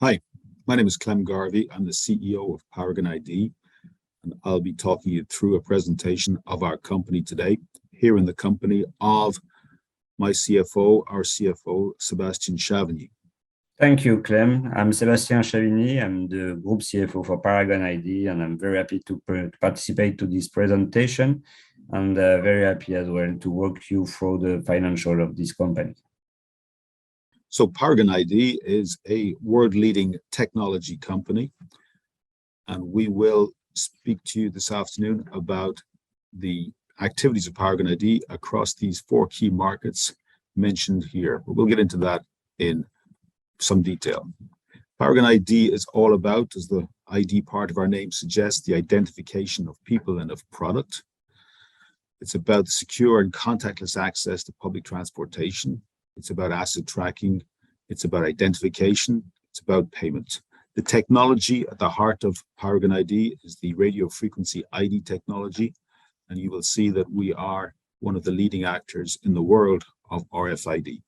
Hi, my name is Clem Garvey. I'm the CEO of Paragon ID, and I'll be talking you through a presentation of our company today, here in the company of my CFO, our CFO, Sebastien Chavigny. Thank you, Clem. I'm Sebastien Chavigny. I'm the Group CFO for Paragon ID, and I'm very happy to participate to this presentation, and very happy as well to walk you through the financial of this company. So Paragon ID is a world-leading technology company, and we will speak to you this afternoon about the activities of Paragon ID across these four key markets mentioned here. But we'll get into that in some detail. Paragon ID is all about, as the ID part of our name suggests, the identification of people and of product. It's about secure and contactless access to public transportation. It's about asset tracking, it's about identification, it's about payment. The technology at the heart of Paragon ID is the radio frequency ID technology, and you will see that we are one of the leading actors in the world of RFID.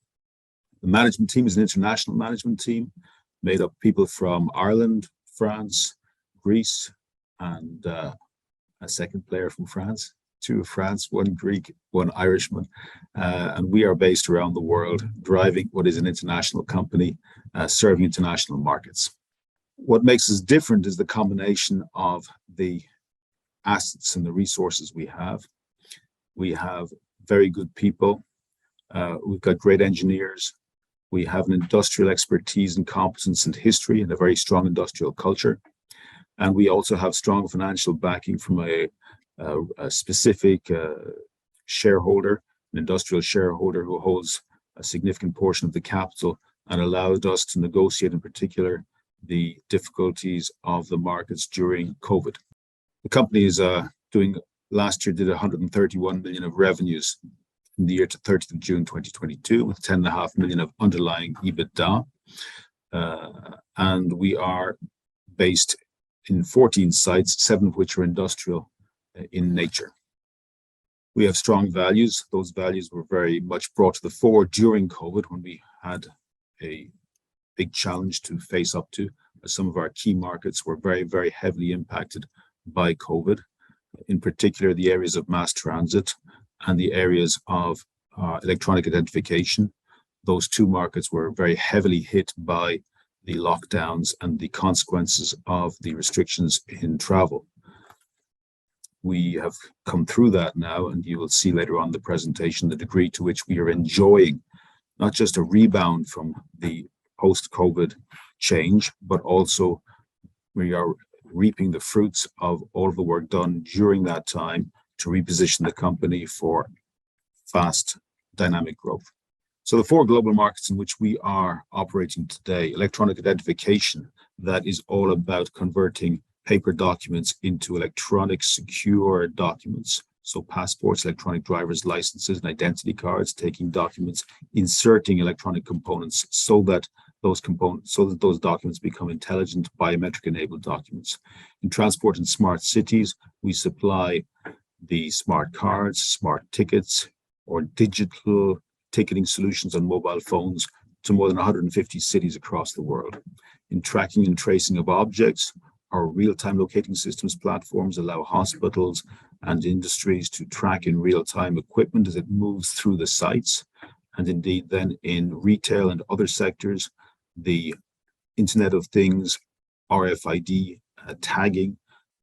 The management team is an international management team made up of people from Ireland, France, Greece, and a second player from France. Two of France, one Greek, one Irishman, and we are based around the world, driving what is an international company, serving international markets. What makes us different is the combination of the assets and the resources we have. We have very good people. We've got great engineers. We have an industrial expertise and competence and history and a very strong industrial culture. And we also have strong financial backing from a specific shareholder, an industrial shareholder who holds a significant portion of the capital and allowed us to negotiate in particular the difficulties of the markets during COVID. The company is last year did 131 million of revenues in the year to 30th of June 2022 with 10.5 million of underlying EBITDA. And we are based in 14 sites, 7 of which are industrial in nature. We have strong values. Those values were very much brought to the fore during COVID when we had a big challenge to face up to. Some of our key markets were very, very heavily impacted by COVID, in particular the areas of mass transit and the areas of electronic identification. Those two markets were very heavily hit by the lockdowns and the consequences of the restrictions in travel. We have come through that now, and you will see later on in the presentation the degree to which we are enjoying not just a rebound from the post-COVID change, but also we are reaping the fruits of all of the work done during that time to reposition the company for fast, dynamic growth. So the four global markets in which we are operating today: electronic identification, that is all about converting paper documents into electronic secure documents. So passports, electronic driver's licenses, and identity cards, taking documents, inserting electronic components so that those documents become intelligent, biometric-enabled documents. In transport and smart cities, we supply the smart cards, smart tickets, or digital ticketing solutions on mobile phones to more than 150 cities across the world. In tracking and tracing of objects, our real-time locating systems platforms allow hospitals and industries to track in real-time equipment as it moves through the sites. And indeed, then in retail and other sectors, the Internet of Things, RFID tagging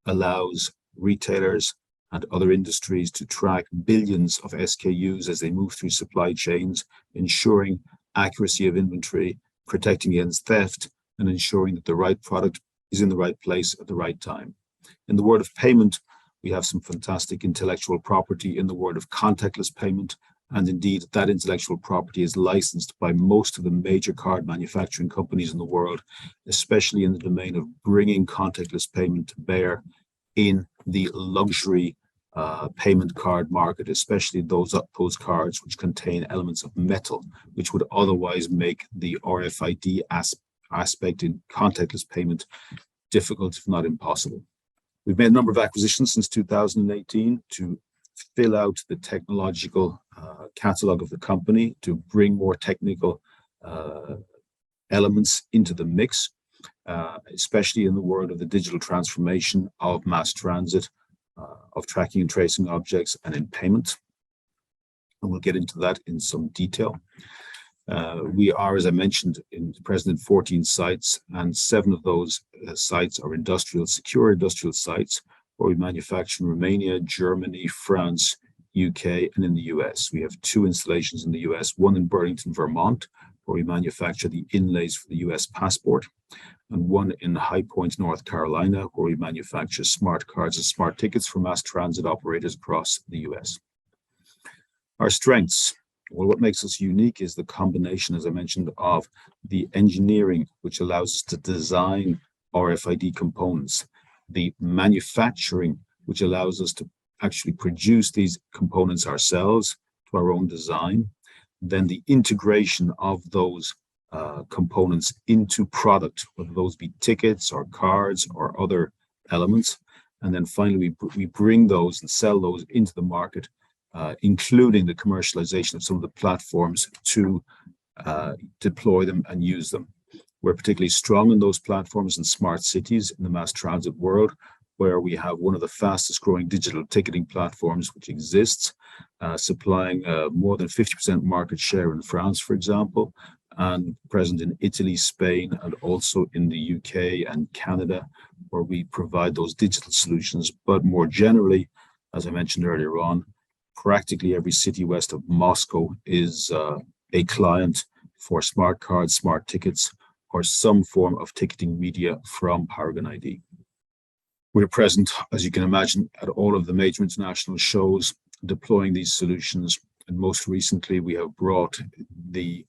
allows retailers and other industries to track billions of SKUs as they move through supply chains, ensuring accuracy of inventory, protecting against theft, and ensuring that the right product is in the right place at the right time. In the world of payment, we have some fantastic intellectual property in the world of contactless payment, and indeed that intellectual property is licensed by most of the major card manufacturing companies in the world, especially in the domain of bringing contactless payment to bear in the luxury payment card market, especially those cards which contain elements of metal, which would otherwise make the RFID aspect in contactless payment difficult, if not impossible. We've made a number of acquisitions since 2018 to fill out the technological catalog of the company, to bring more technical elements into the mix. especially in the world of the digital transformation of mass transit, of tracking and tracing objects, and in payment. And we'll get into that in some detail. We are, as I mentioned, present in 14 sites, and 7 of those sites are secure industrial sites, where we manufacture in Romania, Germany, France, UK, and in the US. We have 2 installations in the US, one in Burlington, Vermont, where we manufacture the inlays for the US passport, and one in High Point, North Carolina, where we manufacture smart cards and smart tickets for mass transit operators across the US. Our strengths. Well, what makes us unique is the combination, as I mentioned, of the engineering, which allows us to design RFID components, the manufacturing, which allows us to actually produce these components ourselves to our own design, then the integration of those components into product, whether those be tickets or cards or other elements. And then finally, we bring those and sell those into the market, including the commercialization of some of the platforms to deploy them and use them. We're particularly strong in those platforms in smart cities in the mass transit world, where we have one of the fastest growing digital ticketing platforms which exists, supplying more than 50% market share in France, for example, and present in Italy, Spain, and also in the UK and Canada, where we provide those digital solutions. But more generally, as I mentioned earlier on, practically every city west of Moscow is a client for smart cards, smart tickets, or some form of ticketing media from Paragon ID. We're present, as you can imagine, at all of the major international shows, deploying these solutions. And most recently, we have brought the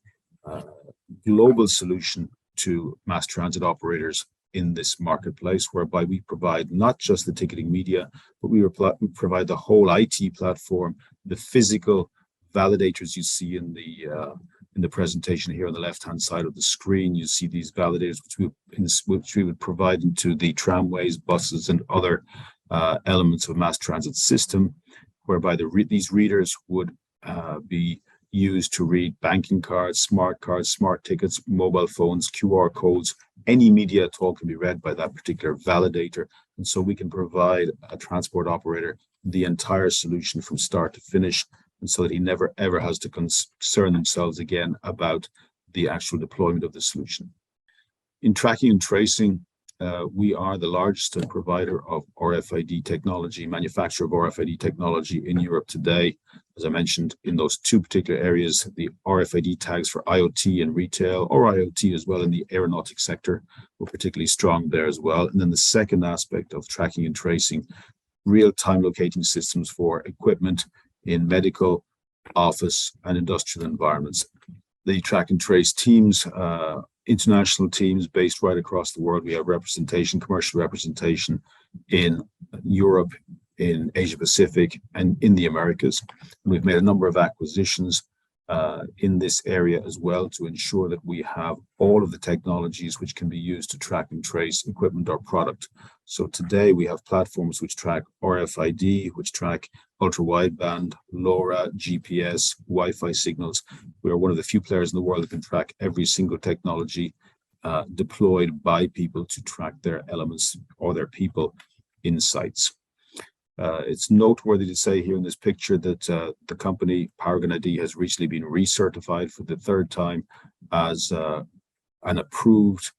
global solution to mass transit operators in this marketplace, whereby we provide not just the ticketing media, but we provide the whole IT platform, the physical validators you see in the presentation here on the left-hand side of the screen. You see these validators which we would provide into the tramways, buses, and other elements of a mass transit system, whereby these readers would be used to read banking cards, smart tickets, mobile phones, QR codes. Any media at all can be read by that particular validator. And so we can provide a transport operator the entire solution from start to finish, and so that he never ever has to concern themselves again about the actual deployment of the solution. In tracking and tracing, we are the largest provider of RFID technology, manufacturer of RFID technology in Europe today. As I mentioned, in those 2 particular areas, the RFID tags for IoT and retail, or IoT as well in the aeronautics sector, we're particularly strong there as well. And then the second aspect of tracking and tracing, real-time locating systems for equipment in medical, office, and industrial environments. The track and trace teams, international teams based right across the world. We have representation, commercial representation in Europe, in Asia Pacific, and in the Americas. And we've made a number of acquisitions in this area as well to ensure that we have all of the technologies which can be used to track and trace equipment or product. So today we have platforms which track RFID, which track ultra-wideband, LoRa, GPS, Wi-Fi signals. We are one of the few players in the world that can track every single technology deployed by people to track their elements or their people in sites. It's noteworthy to say here in this picture that the company Paragon ID has recently been recertified for the 3rd time as an approved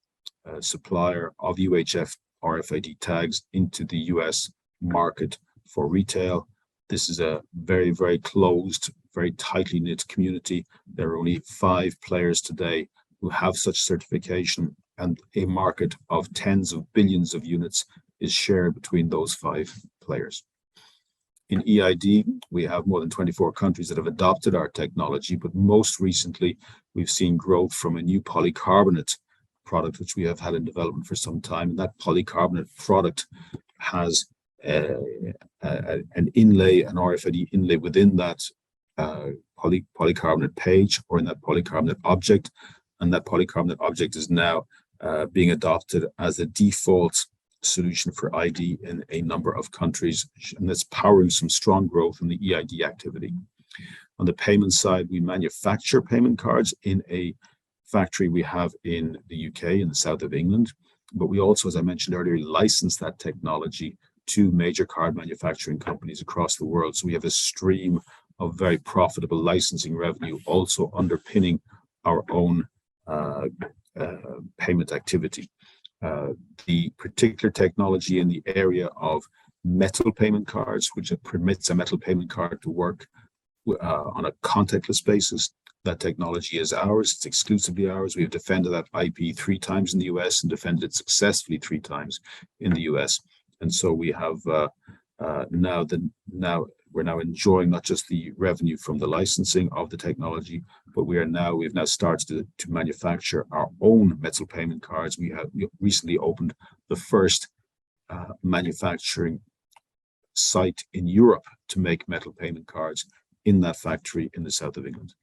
supplier of UHF RFID tags into the US market for retail. This is a very, very closed, very tightly knit community. There are only 5 players today who have such certification, and a market of tens of billions of units is shared between those 5 players. In EID, we have more than 24 countries that have adopted our technology, but most recently, we've seen growth from a new polycarbonate product, which we have had in development for some time. And that polycarbonate product has an inlay, an RFID inlay within that polycarbonate page or in that polycarbonate object. And that polycarbonate object is now being adopted as a default solution for ID in a number of countries, and that's powering some strong growth in the EID activity. On the payment side, we manufacture payment cards in a factory we have in the UK, in the south of England. But we also, as I mentioned earlier, license that technology to major card manufacturing companies across the world. So we have a stream of very profitable licensing revenue also underpinning our own payment activity. The particular technology in the area of metal payment cards, which permits a metal payment card to work on a contactless basis, that technology is ours. It's exclusively ours. We have defended that IP 3 times in the US and defended it successfully 3 times in the US. And so we have we're now enjoying not just the revenue from the licensing of the technology, but we've now started to manufacture our own metal payment cards. We recently opened the first manufacturing site in Europe to make metal payment cards in that factory in the south of England,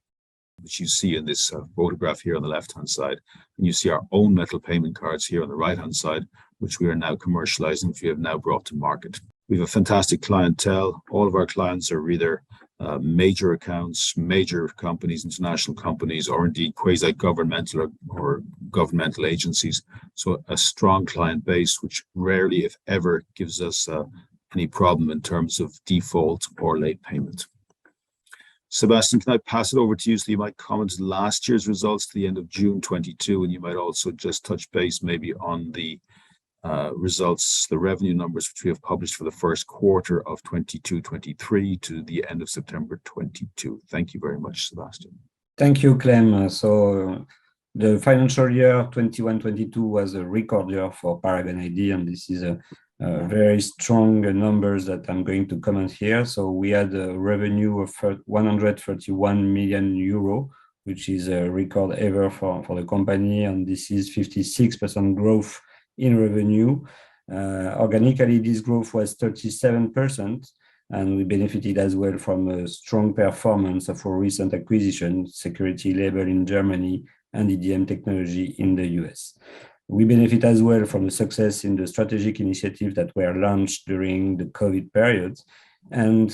which you see in this photograph here on the left-hand side. And you see our own metal payment cards here on the right-hand side, which we are now commercializing, which we have now brought to market. We have a fantastic clientele. All of our clients are either major accounts, major companies, international companies, or indeed quasi-governmental or governmental agencies. So a strong client base, which rarely, if ever, gives us any problem in terms of default or late payment. Sebastien, can I pass it over to you so you might comment last year's results to the end of June 22, and you might also just touch base maybe on the results, the revenue numbers which we have published for the first quarter of 22-23 to the end of September 22. Thank you very much, Sebastien. Thank you, Clem. So the financial year 21-22 was a record year for Paragon ID, and this is a very strong numbers that I'm going to comment here. So we had a revenue of 131 million euro, which is a record ever for the company, and this is 56% growth in revenue. Organically, this growth was 37%, and we benefited as well from a strong performance of our recent acquisition, Security Label in Germany and EDM Technology in the US. We benefit as well from the success in the strategic initiatives that were launched during the COVID period. And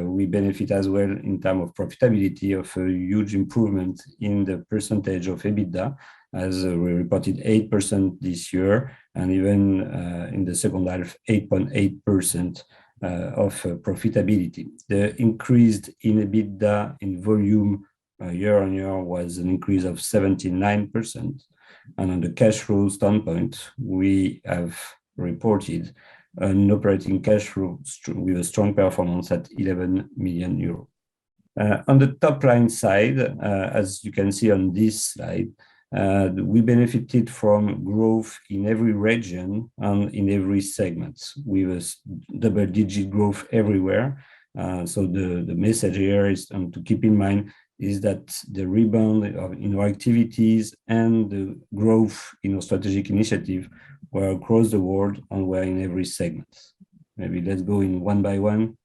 we benefit as well in terms of profitability of a huge improvement in the percentage of EBITDA, as we reported 8% this year, and even in the second half, 8.8% of profitability. The increase in EBITDA in volume year on year was an increase of 79%. And on the cash flow standpoint, we have reported an operating cash flow with a strong performance at 11 million euros. On the top line side, as you can see on this slide, we benefited from growth in every region and in every segment, with a double-digit growth everywhere. So the message here is to keep in mind is that the rebound in our activities and the growth in our strategic initiative were across the world and were in every segment. Maybe let's go in one by one.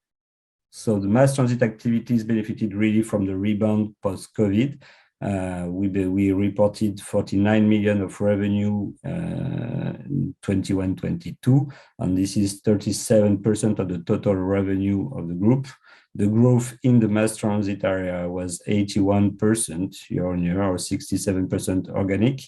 So the mass transit activities benefited really from the rebound post-COVID. We reported 49 million of revenue in 21-22, and this is 37% of the total revenue of the group. The growth in the mass transit area was 81% year on year, or 67% organic.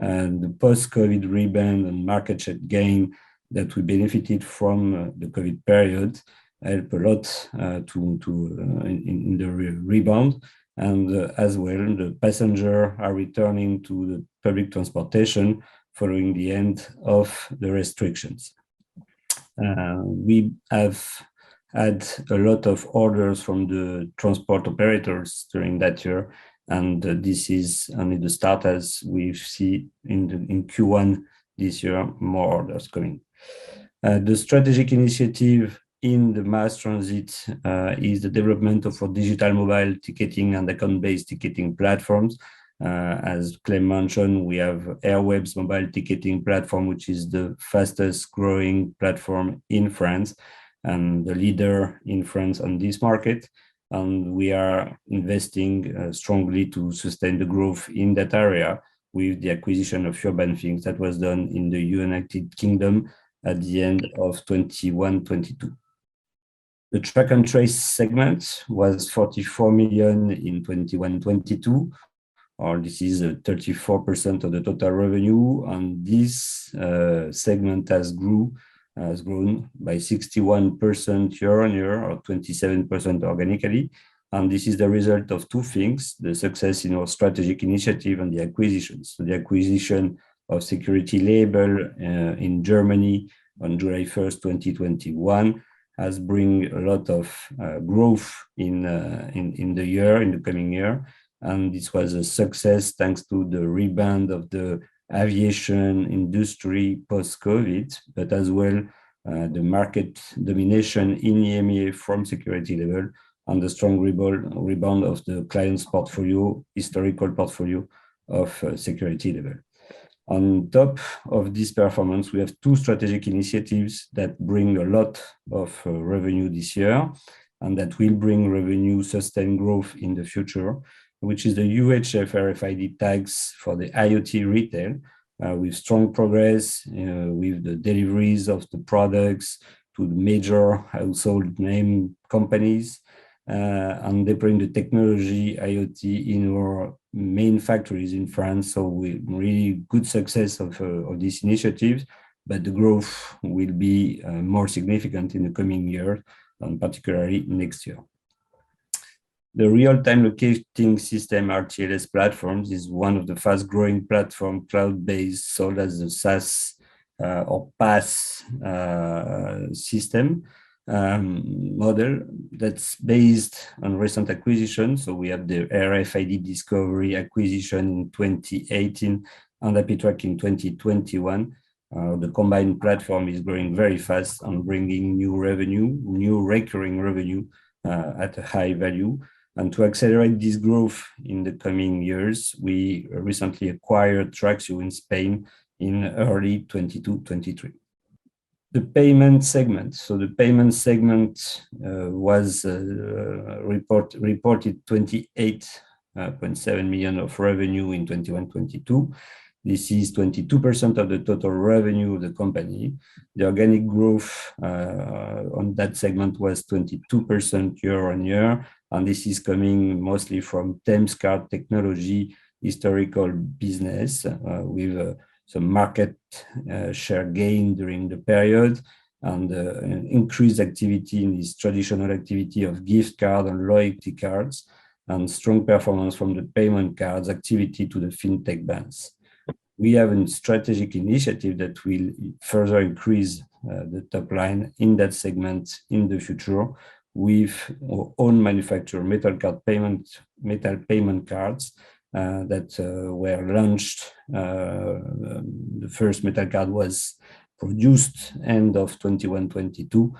And the post-COVID rebound and market share gain that we benefited from the COVID period helped a lot in the rebound. And as well, the passengers are returning to the public transportation following the end of the restrictions. We have had a lot of orders from the transport operators during that year, and this is only the start, as we see in Q1 this year, more orders coming. The strategic initiative in the mass transit is the development of our digital mobile ticketing and account-based ticketing platforms. As Clem mentioned, we have Airweb's mobile ticketing platform, which is the fastest growing platform in France and the leader in France on this market. And we are investing strongly to sustain the growth in that area with the acquisition of Urban Things that was done in the United Kingdom at the end of 21-22. The track and trace segment was 44 million in 21-22, or this is 34% of the total revenue, and this segment has grown by 61% year-on-year, or 27% organically. And this is the result of two things: the success in our strategic initiative and the acquisitions. So the acquisition of Security Label in Germany on July 1st, 2021 has bring a lot of growth in the coming year. And this was a success thanks to the rebound of the aviation industry post-COVID, but as well the market domination in EMEA from Security Label and the strong rebound of the client's portfolio, historical portfolio of Security Label. On top of this performance, we have two strategic initiatives that bring a lot of revenue this year and that will bring revenue sustained growth in the future, which is the UHF RFID tags for the IoT retail, with strong progress with the deliveries of the products to the major household name companies, and they bring the technology IoT in our main factories in France. So we really good success of this initiative, but the growth will be more significant in the coming year, and particularly next year. The real-time locating system RTLS platforms is one of the fast-growing platform cloud-based sold as a SaaS or PaaS system model that's based on recent acquisition. So we have the RFID Discovery acquisition in 2018 and Apitrack in 2021. The combined platform is growing very fast and bringing new recurring revenue at a high value. And to accelerate this growth in the coming years, we recently acquired Traxio in Spain in early 22-23. The payment segment. So the payment segment was reported 28.7 million of revenue in 21-22. This is 22% of the total revenue of the company. The organic growth on that segment was 22% year on year, and this is coming mostly from Thames Card Technology historical business with some market share gain during the period, and an increased activity in this traditional activity of gift card and loyalty cards, and strong performance from the payment cards activity to the fintech banks. We have a strategic initiative that will further increase the top line in that segment in the future with our own manufactured metal payment cards that were launched. The first metal card was produced end of 21-22,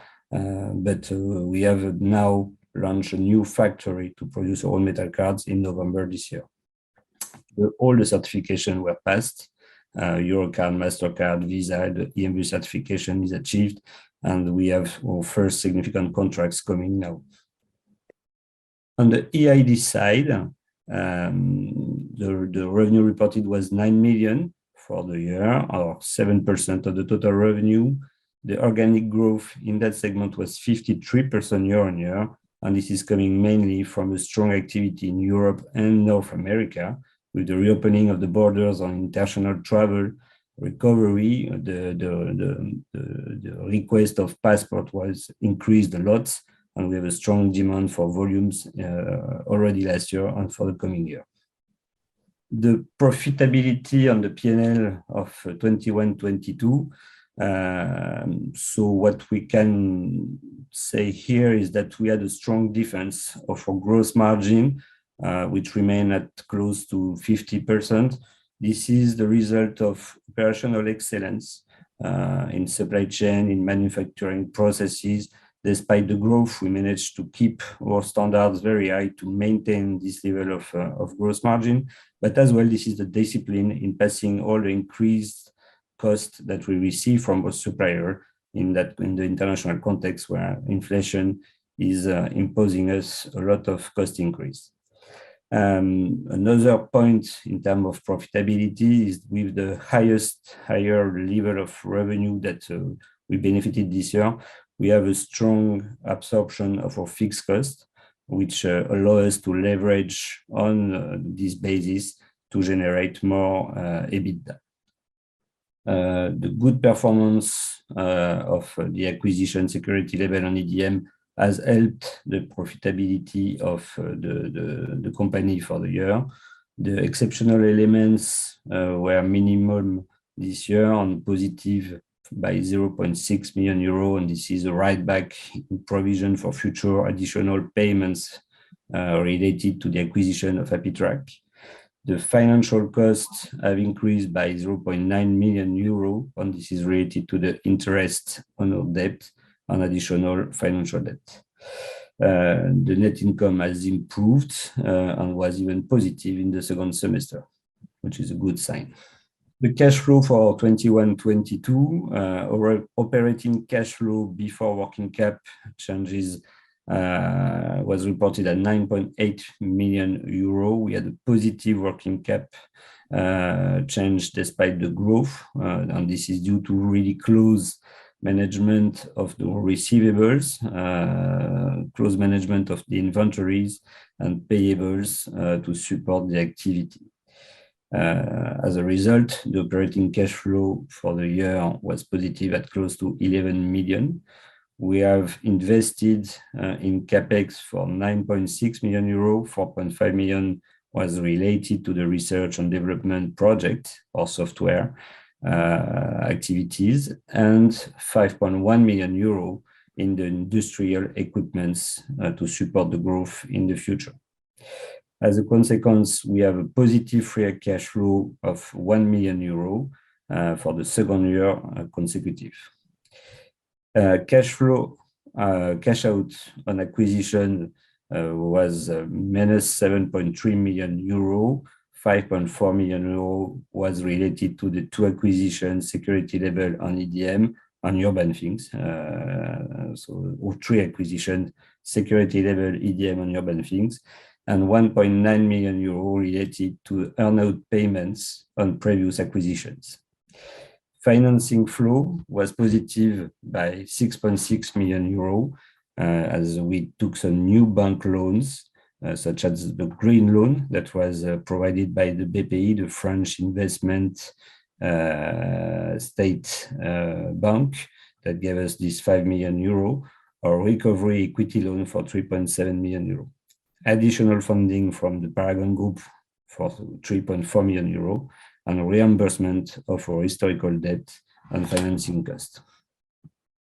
but we have now launched a new factory to produce our own metal cards in November this year. All the certifications were passed. Eurocard, MasterCard, Visa, the EMU certification is achieved, and we have our first significant contracts coming now. On the EID side, the revenue reported was 9 million for the year, or 7% of the total revenue. The organic growth in that segment was 53% year on year, and this is coming mainly from a strong activity in Europe and North America, with the reopening of the borders on international travel recovery. The request of passport was increased a lot, and we have a strong demand for volumes already last year and for the coming year. The profitability on the P&L of 21-22. So what we can say here is that we had a strong defense of our gross margin, which remain at close to 50%. This is the result of operational excellence in supply chain, in manufacturing processes. Despite the growth, we managed to keep our standards very high to maintain this level of gross margin. But as well, this is the discipline in passing all the increased cost that we receive from our supplier in the international context where inflation is imposing us a lot of cost increase. Another point in terms of profitability is with the higher level of revenue that we benefited this year, we have a strong absorption of our fixed cost, which allow us to leverage on this basis to generate more EBITDA. The good performance of the acquisition security level on EDM has helped the profitability of the company for the year. The exceptional elements were minimum this year and positive by 0.6 million euro, and this is a write back in provision for future additional payments related to the acquisition of Apitrac. The financial costs have increased by 0.9 million euro, and this is related to the interest on our debt and additional financial debt. The net income has improved and was even positive in the second semester, which is a good sign. The cash flow for 21-22, our operating cash flow before working cap changes was reported at 9.8 million euro. We had a positive working cap change despite the growth, and this is due to really close management of the receivables, close management of the inventories and payables to support the activity. As a result, the operating cash flow for the year was positive at close to 11 million. We have invested in CapEx for 9.6 million euro, 4.5 million was related to the research and development project or software activities, and 5.1 million euro in the industrial equipments to support the growth in the future. As a consequence, we have a positive free cash flow of 1 million euro for the second year consecutive. Cash out on acquisition was minus 7.3 million euro. 5.4 million euro was related to the two acquisitions, security level on EDM and urban things. So three acquisitions, security level, EDM and urban things, and 1.9 million euro related to earnout payments on previous acquisitions. Financing flow was positive by 6.6 million euro as we took some new bank loans, such as the green loan that was provided by the BPI, the French investment state bank, that gave us this 5 million euro, or recovery equity loan for 3.7 million euro. Additional funding from the Paragon Group for 3.4 million euro, and reimbursement of our historical debt and financing cost.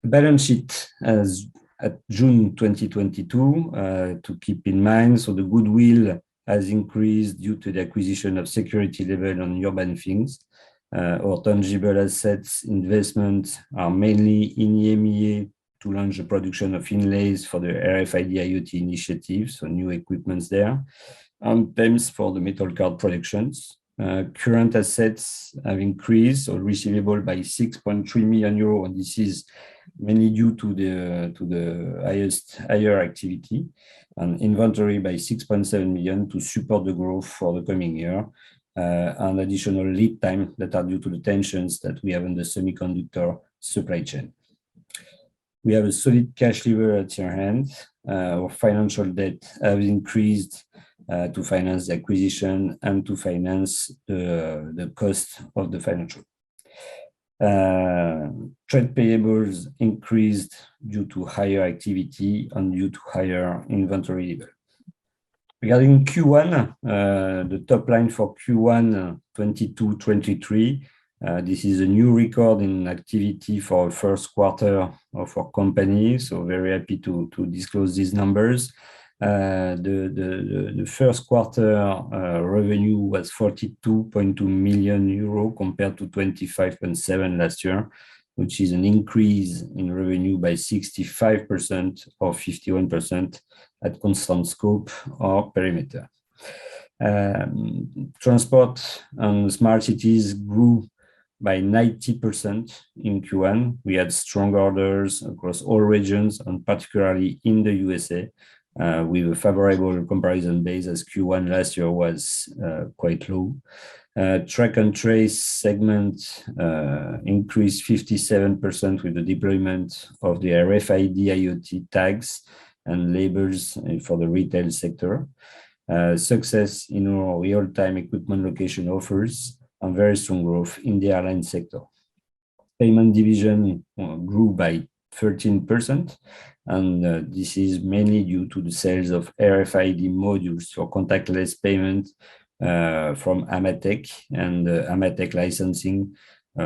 The balance sheet as at June 2022, to keep in mind, so the goodwill has increased due to the acquisition of security level on urban things. Our tangible assets investments are mainly in EMEA to launch the production of inlays for the RFID IoT initiative, so new equipments there, and PEMS for the metal card productions. Current assets have increased, or receivable, by 6.3 million euro, and this is mainly due to the higher activity, and inventory by 6.7 million to support the growth for the coming year, and additional lead time that are due to the tensions that we have in the semiconductor supply chain. We have a solid cash lever at your hand. Our financial debt has increased to finance the acquisition and to finance the cost of the financial. Trade payables increased due to higher activity and due to higher inventory level. Regarding Q1, the top line for Q1 22-23, this is a new record in activity for first quarter of our company, so very happy to disclose these numbers. The first quarter revenue was 42.2 million euro compared to 25.7 last year, which is an increase in revenue by 65% or 51% at constant scope or perimeter. Transport and smart cities grew by 90% in Q1. We had strong orders across all regions, and particularly in the USA, with a favorable comparison base, as Q1 last year was quite low. Track and trace segment increased 57% with the deployment of the RFID IoT tags and labels for the retail sector. success in our real-time equipment location offers, and very strong growth in the airline sector. Payment division grew by 13%, and this is mainly due to the sales of RFID modules for contactless payment from Amatec and Amatec licensing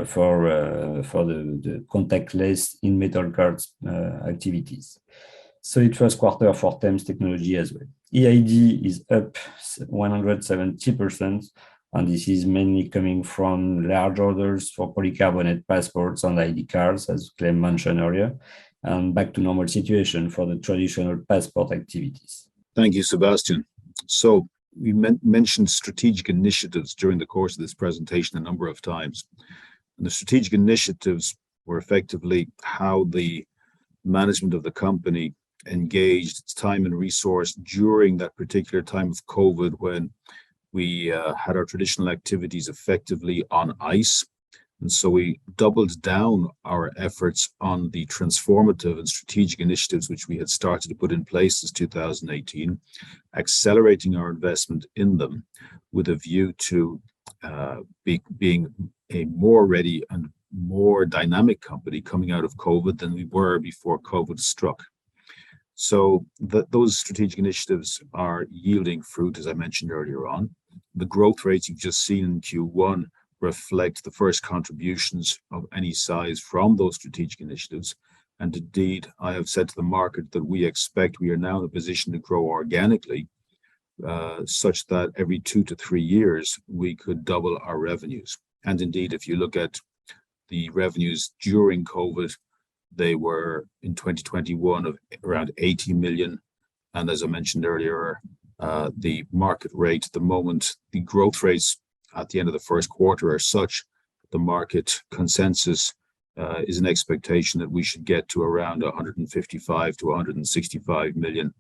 for the contactless in metal cards activities. So it was quarter for Thames Technology as well. EID is up 170%, and this is mainly coming from large orders for polycarbonate passports and ID cards, as Clem mentioned earlier, and back to normal situation for the traditional passport activities. Thank you, Sebastien. So we mentioned strategic initiatives during the course of this presentation a number of times. And the strategic initiatives were effectively how the management of the company engaged its time and resource during that particular time of COVID, when we had our traditional activities effectively on ice. And so we doubled down our efforts on the transformative and strategic initiatives which we had started to put in place since 2018, accelerating our investment in them with a view to being a more ready and more dynamic company coming out of COVID than we were before COVID struck. So those strategic initiatives are yielding fruit, as I mentioned earlier on. The growth rates you've just seen in Q1 reflect the first contributions of any size from those strategic initiatives. And indeed, I have said to the market that we expect we are now in a position to grow organically, such that every 2 to 3 years, we could double our revenues. And indeed, if you look at the revenues during COVID, they were in 2021 of around 80 million. And as I mentioned earlier, the market rate at the moment, the growth rates at the end of the first quarter are such, the market consensus is an expectation that we should get to around 155 to 165 million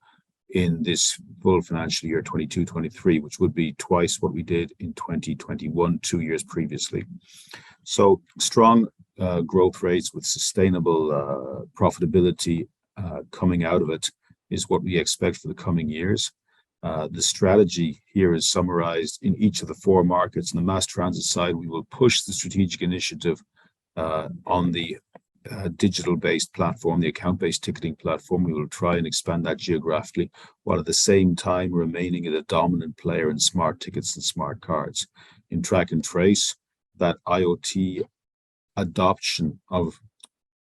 in this full financial year 22-23, which would be twice what we did in 2021, 2 years previously. So strong growth rates with sustainable profitability coming out of it is what we expect for the coming years. The strategy here is summarized in each of the 4 markets. On the mass transit side, we will push the strategic initiative on the digital-based platform, the account-based ticketing platform. We will try and expand that geographically, while at the same time remaining a dominant player in smart tickets and smart cards. In track and trace, that IoT adoption of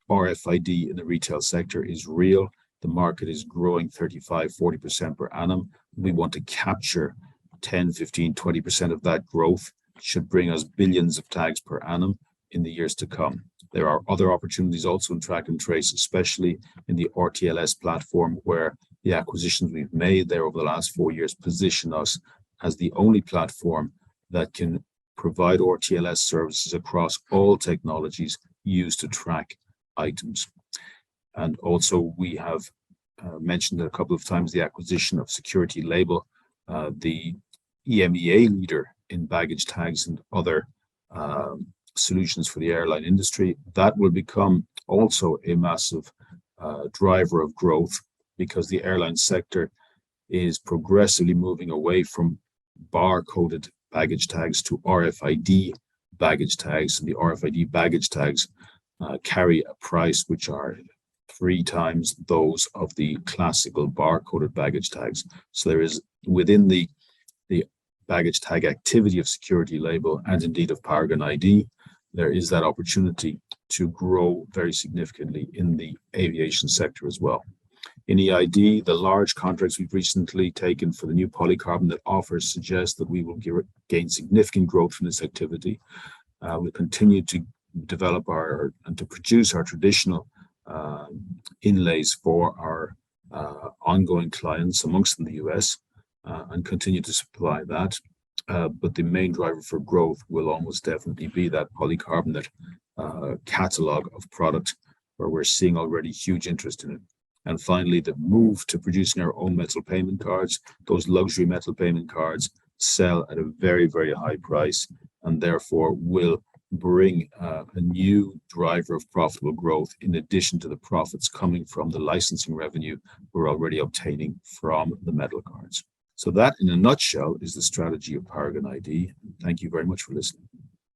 RFID in the retail sector is real. The market is growing 35-40% per annum. We want to capture 10, 15, 20% of that growth. It should bring us billions of tags per annum in the years to come. There are other opportunities also in track and trace, especially in the RTLS platform, where the acquisitions we've made there over the last 4 years position us as the only platform that can provide RTLS services across all technologies used to track items. And also we have mentioned a couple of times the acquisition of Security Label, the EMEA leader in baggage tags and other solutions for the airline industry. That will become also a massive driver of growth, because the airline sector is progressively moving away from barcoded baggage tags to RFID baggage tags. And the RFID baggage tags carry a price which are 3 times those of the classical barcoded baggage tags. So there is, within the baggage tag activity of Security Label and indeed of Paragon ID, there is that opportunity to grow very significantly in the aviation sector as well. In EID, the large contracts we've recently taken for the new polycarbonate offers suggest that we will gain significant growth from this activity. We'll continue to develop and to produce our traditional inlays for our ongoing clients, amongst them the US, and continue to supply that. But the main driver for growth will almost definitely be that polycarbonate catalog of product, where we're seeing already huge interest in it. And finally, the move to producing our own metal payment cards. Those luxury metal payment cards sell at a very, very high price, and therefore will bring a new driver of profitable growth, in addition to the profits coming from the licensing revenue we're already obtaining from the metal cards. So that, in a nutshell, is the strategy of Paragon ID. Thank you very much for listening.